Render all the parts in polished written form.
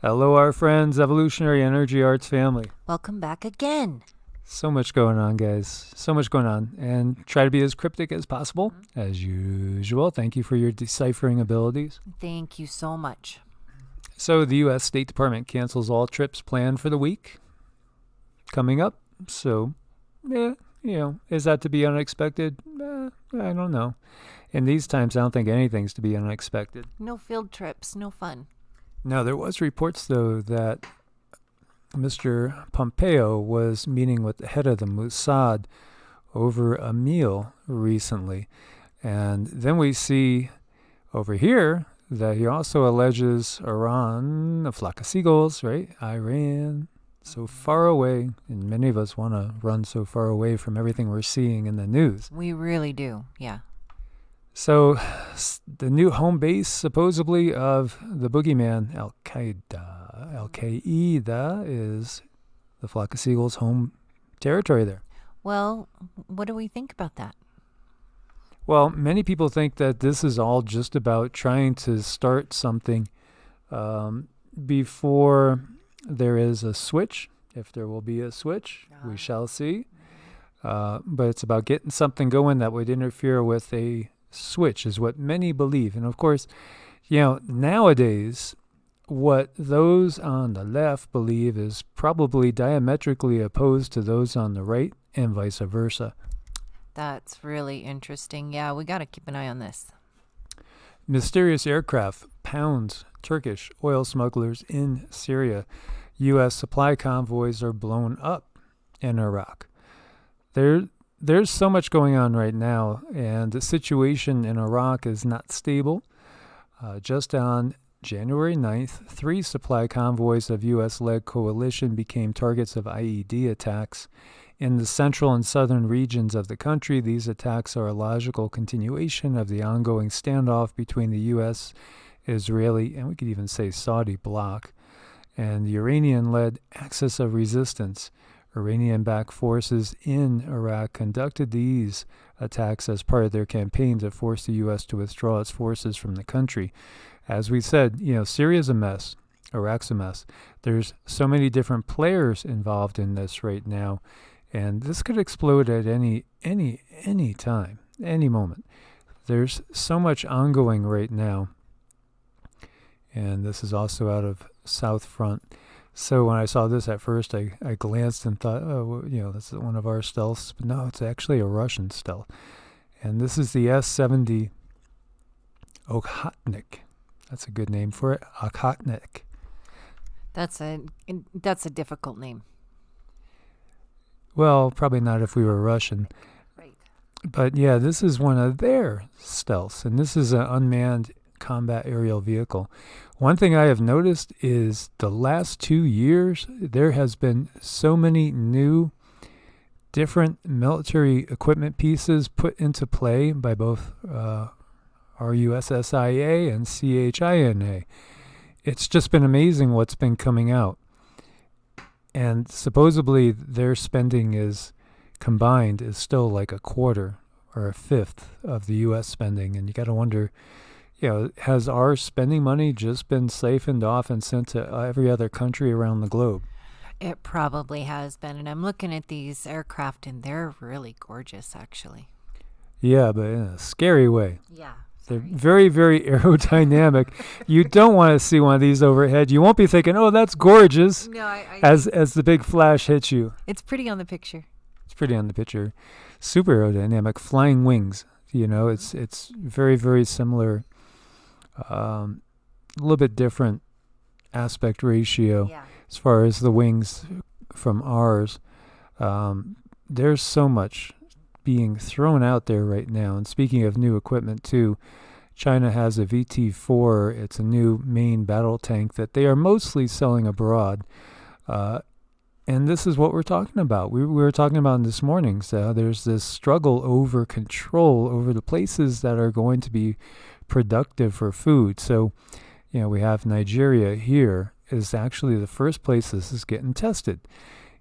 Hello, our friends, Evolutionary Energy Arts family. Welcome back again. So much going on, guys. So much going on. And try to be as cryptic as possible, as usual. Thank you for your deciphering abilities. Thank you so much. So, the U.S. State Department cancels all trips planned for the week coming up. So, is that to be unexpected? I don't know. In these times, I don't think anything's to be unexpected. No field trips, no fun. Now, there was reports, though, that Mr. Pompeo was meeting with the head of the Mossad over a meal recently. And then we see over here that he also alleges Iran, a flock of seagulls, right? Iran, so far away. And many of us want to run so far away from everything we're seeing in the news. We really do, yeah. So the new home base, supposedly, of the boogeyman, Al-Qaeda. Al-Qaeda is the flock of seagulls' home territory there. Well, what do we think about that? Well, many people think that this is all just about trying to start something before there is a switch. If there will be a switch, we shall see. But it's about getting something going that would interfere with a switch, is what many believe. And of course, nowadays, what those on the left believe is probably diametrically opposed to those on the right, and vice versa. That's really interesting. Yeah, we got to keep an eye on this. Mysterious aircraft pounds Turkish oil smugglers in Syria. U.S. supply convoys are blown up in Iraq. There's so much going on right now, and the situation in Iraq is not stable. Just on January 9th, 3 supply convoys of U.S.-led coalition became targets of IED attacks in the central and southern regions of the country. These attacks are a logical continuation of the ongoing standoff between the U.S., Israeli, and we could even say Saudi bloc, and the Iranian-led Axis of Resistance. Iranian-backed forces in Iraq conducted these attacks as part of their campaign to force the U.S. to withdraw its forces from the country. As we said, Syria's a mess. Iraq's a mess. There's so many different players involved in this right now, and this could explode at any time, any moment. There's so much ongoing right now, and this is also out of South Front. So when I saw this at first, I glanced and thought, that's one of our stealths. But no, it's actually a Russian stealth. And this is the S-70 Okhotnik. That's a good name for it, Okhotnik. That's a difficult name. Well, probably not if we were Russian. Right. But yeah, this is one of their stealths. And this is an unmanned combat aerial vehicle. One thing I have noticed is the last 2 years, there has been so many new different military equipment pieces put into play by both RUSSIA and CHINA. It's just been amazing what's been coming out. And supposedly their spending is combined is still like a quarter or a fifth of the U.S. spending. And you got to wonder, has our spending money just been siphoned off and sent to every other country around the globe? It probably has been. And I'm looking at these aircraft, and they're really gorgeous, actually. Yeah, but in a scary way. Yeah. They're very, very aerodynamic. You don't want to see one of these overhead. You won't be thinking, oh, that's gorgeous, no, as the big flash hits you. It's pretty on the picture. It's pretty on the picture. Super aerodynamic. Flying wings. It's very, very similar. A little bit different aspect ratio as far as the wings from ours. There's so much being thrown out there right now. And speaking of new equipment too, China has a VT-4. It's a new main battle tank that they are mostly selling abroad. And this is what we're talking about. We were talking about this morning. So there's this struggle over control over the places that are going to be productive for food. So, we have Nigeria here is actually the first place this is getting tested.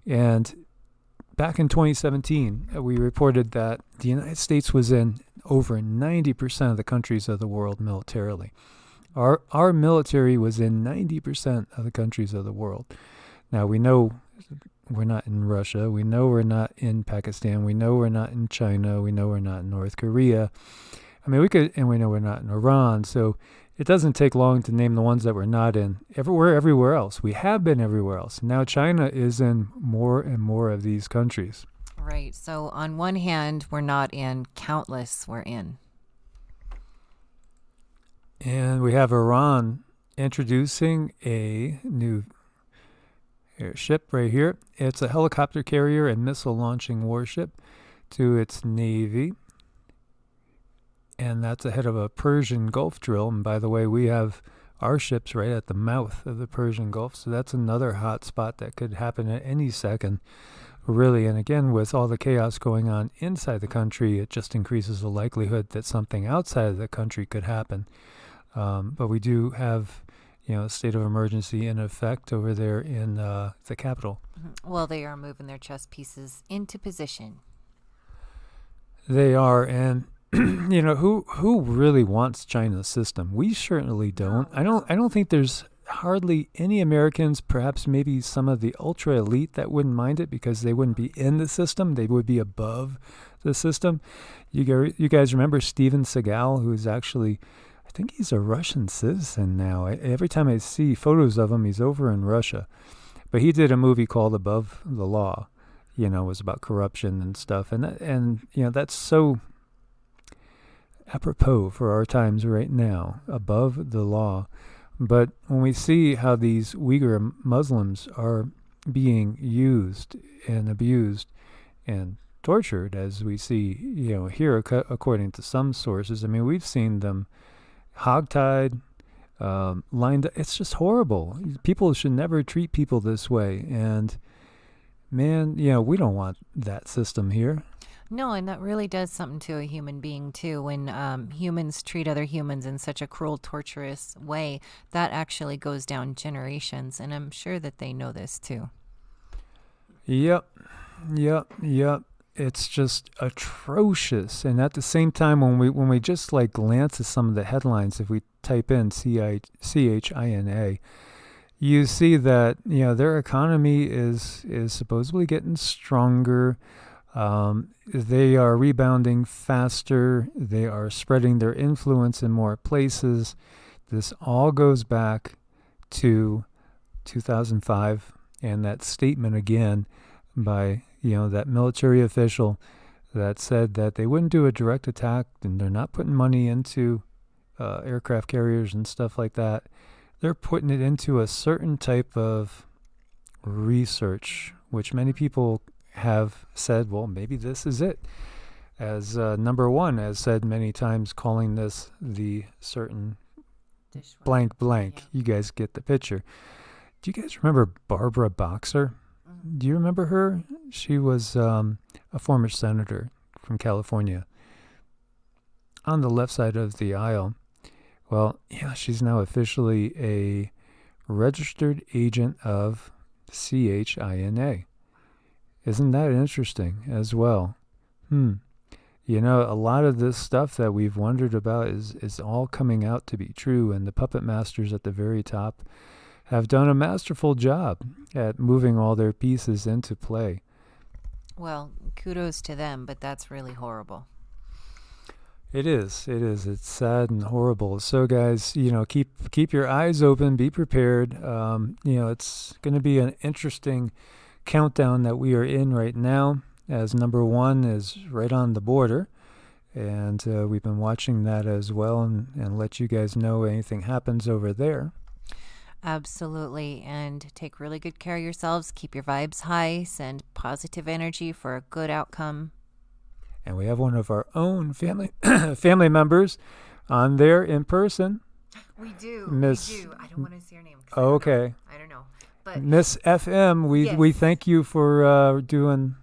And back in 2017, we reported that the United States was in over 90% of the countries of the world militarily. Our military was in 90% of the countries of the world. Now, we know we're not in Russia. We know we're not in Pakistan. We know we're not in China. We know we're not in North Korea. I mean, and we know we're not in Iran. So it doesn't take long to name the ones that we're not in. Everywhere else. We have been everywhere else. Now China is in more and more of these countries. Right. So on one hand, we're not in, countless we're in. And we have Iran introducing a new ship right here. It's a helicopter carrier and missile launching warship to its navy. And that's ahead of a Persian Gulf drill. And by the way, we have our ships right at the mouth of the Persian Gulf. So that's another hot spot that could happen at any second, really. And again, with all the chaos going on inside the country, it just increases the likelihood that something outside of the country could happen. But we do have, a state of emergency in effect over there in the capital. Well, they are moving their chess pieces into position. They are, and who really wants China's system? We certainly don't. No. I don't think there's hardly any Americans, perhaps maybe some of the ultra elite, that wouldn't mind it because they wouldn't be in the system. They would be above the system. You guys remember Steven Seagal, who's actually, I think he's a Russian citizen now. Every time I see photos of him, he's over in Russia. But he did a movie called Above the Law. It was about corruption and stuff. And that's so apropos for our times right now, above the law. But when we see how these Uyghur Muslims are being used and abused and tortured, as we see, here, according to some sources, I mean, we've seen them hogtied, lined up. It's just horrible. People should never treat people this way. And man, we don't want that system here. No, and that really does something to a human being, too. When humans treat other humans in such a cruel, torturous way, that actually goes down generations. And I'm sure that they know this, too. Yep. It's just atrocious. And at the same time, when we just glance at some of the headlines, if we type in CHINA, you see that, their economy is supposedly getting stronger. They are rebounding faster. They are spreading their influence in more places. This all goes back to 2005 and that statement again by, that military official that said that they wouldn't do a direct attack and they're not putting money into aircraft carriers and stuff like that. They're putting it into a certain type of research, which many people have said, well, maybe this is it. As number one has said many times, calling this the certain blank. Yeah. You guys get the picture. Do you guys remember Barbara Boxer? Mm-hmm. Do you remember her? She was a former senator from California. On the left side of the aisle. Well, yeah, she's now officially a registered agent of CHINA. Isn't that interesting as well? A lot of this stuff that we've wondered about is all coming out to be true, and the puppet masters at the very top have done a masterful job at moving all their pieces into play. Well, kudos to them, but that's really horrible. It is. It's sad and horrible. So, guys, keep your eyes open. Be prepared. It's going to be an interesting countdown that we are in right now, as number one is right on the border. And we've been watching that as well and let you guys know anything happens over there. Absolutely. And take really good care of yourselves. Keep your vibes high. Send positive energy for a good outcome. And we have one of our own family members on there in person. We do. Miss, we do. I don't want to say her name. Okay. I don't know. But Miss FM, we thank you for doing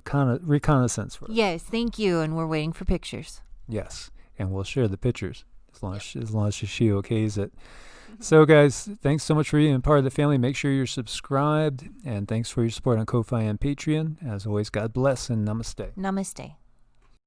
reconnaissance for us. Yes, thank you. And we're waiting for pictures. Yes, and we'll share the pictures as long as she okays it. So, guys, thanks so much for being part of the family. Make sure you're subscribed, and thanks for your support on Ko-Fi and Patreon. As always, God bless and namaste. Namaste.